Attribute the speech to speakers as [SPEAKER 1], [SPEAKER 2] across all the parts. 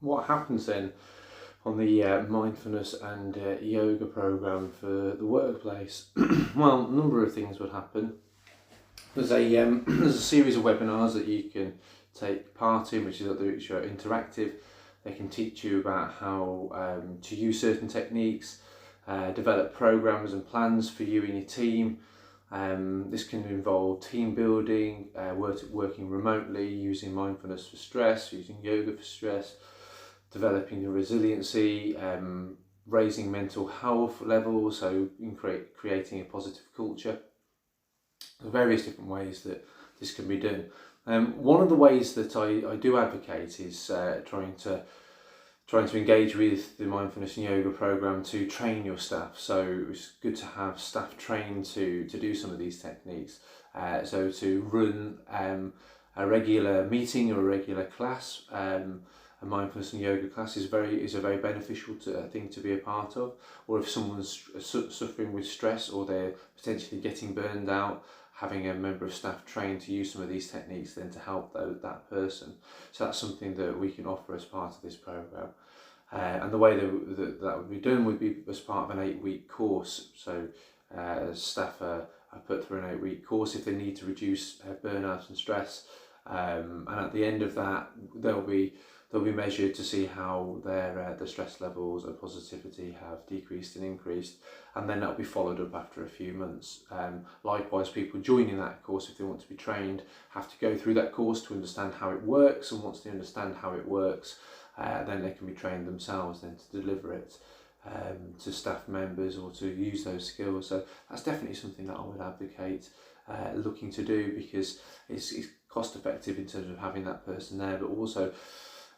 [SPEAKER 1] what happens then on the mindfulness and yoga program for the workplace? Well, a number of things would happen. There's a series of webinars that you can take part in, which are interactive. They can teach you about how to use certain techniques, develop programs and plans for you and your team. This can involve team building, working remotely, using mindfulness for stress, using yoga for stress, developing your resiliency, raising mental health levels, so creating a positive culture. There are various different ways that this can be done. One of the ways that I do advocate is trying to engage with the Mindfulness and Yoga program to train your staff. So it's good to have staff trained to do some of these techniques. So to run a regular meeting or a regular class, a mindfulness and yoga class is a very beneficial thing to be a part of. Or if someone's suffering with stress or they're potentially getting burned out, having a member of staff trained to use some of these techniques then to help that person. So that's something that we can offer as part of this program. And the way that would be done would be as part of an 8-week course. So staff are put through an 8-week course if they need to reduce burnout and stress. And at the end of that, they'll be measured to see how their stress levels and positivity have decreased and increased, and then that'll be followed up after a few months. Likewise, people joining that course, if they want to be trained, have to go through that course to understand how it works, and once they understand how it works, then they can be trained themselves then to deliver it to staff members or to use those skills. So that's definitely something that I would advocate looking to do, because it's cost effective in terms of having that person there, but also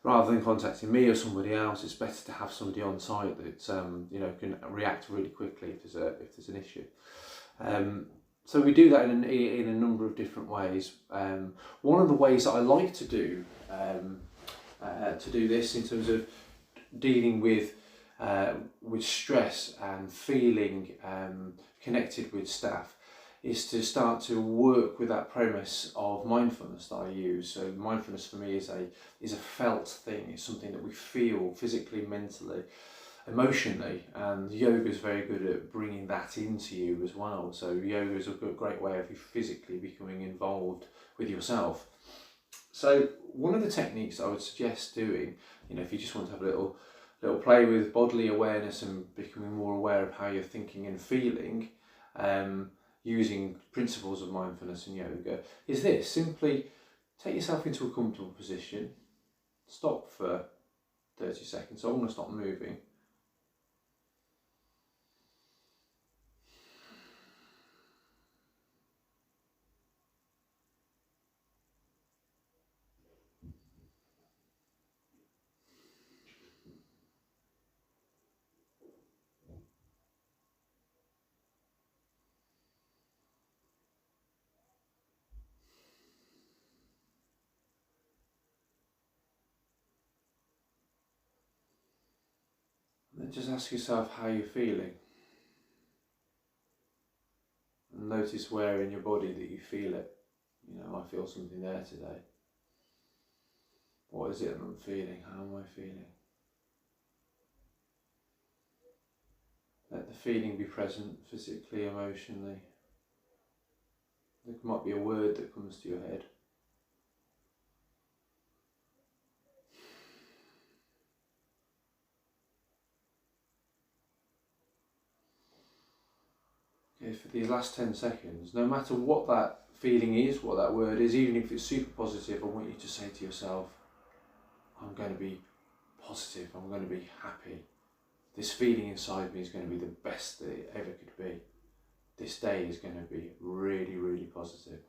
[SPEAKER 1] rather than contacting me or somebody else, it's better to have somebody on site that can react really quickly if there's an issue. So we do that in a number of different ways. One of the ways that I like to do this in terms of dealing with stress and feeling connected with staff is to start to work with that premise of mindfulness that I use. So mindfulness for me is a felt thing. It's something that we feel physically, mentally, emotionally, and yoga is very good at bringing that into you as well. So yoga is a great way of you physically becoming involved with yourself. So one of the techniques I would suggest doing, if you just want to have a little play with bodily awareness and becoming more aware of how you're thinking and feeling, using principles of mindfulness and yoga, is this: simply take yourself into a comfortable position, stop for 30 seconds, so I'm going to stop moving. And just ask yourself how you're feeling. And notice where in your body that you feel it. I feel something there today. What is it I'm feeling? How am I feeling? Let the feeling be present physically, emotionally. There might be a word that comes to your head. Okay, for these last 10 seconds, no matter what that feeling is, what that word is, even if it's super positive, I want you to say to yourself, I'm going to be positive, I'm going to be happy. This feeling inside me is going to be the best that it ever could be. This day is going to be really, really positive.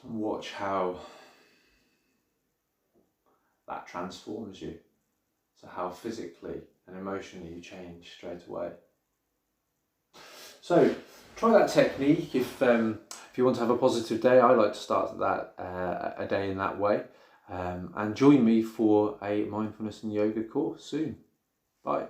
[SPEAKER 1] And watch how that transforms you. So how physically and emotionally you change straight away. So try that technique if you want to have a positive day. I like to start a day in that way. And join me for a mindfulness and yoga course soon. Bye.